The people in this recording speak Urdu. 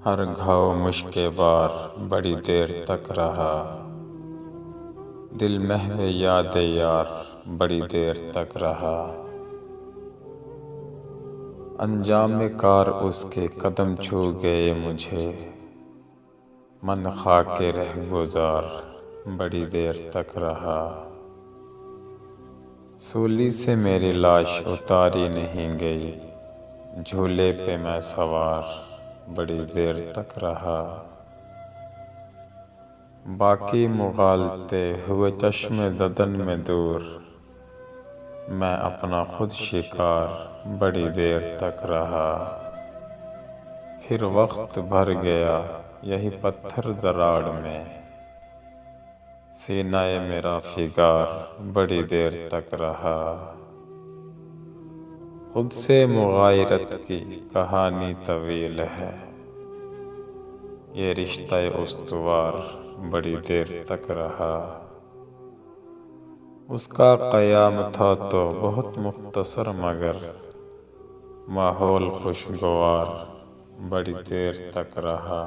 ہر گھاؤ مشک بار بڑی دیر تک رہا، دل محو یاد یار بڑی دیر تک رہا۔ انجام کار اس کے قدم چھو گئے مجھے، من خاک رہگزار بڑی دیر تک رہا۔ سولی سے میری لاش اتاری نہیں گئی، جھولے پہ میں سوار بڑی دیر تک رہا۔ باقی مغالطے ہوئے چشم ددن میں دور، میں اپنا خود شکار بڑی دیر تک رہا۔ پھر وقت بھر گیا یہی پتھر دراڑ میں، سینہ میرا فگار بڑی دیر تک رہا۔ خود سے مغایرت کی کہانی طویل ہے، یہ رشتہ استوار بڑی دیر تک رہا۔ اس کا قیام تھا تو بہت مختصر، مگر ماحول خوشگوار بڑی دیر تک رہا۔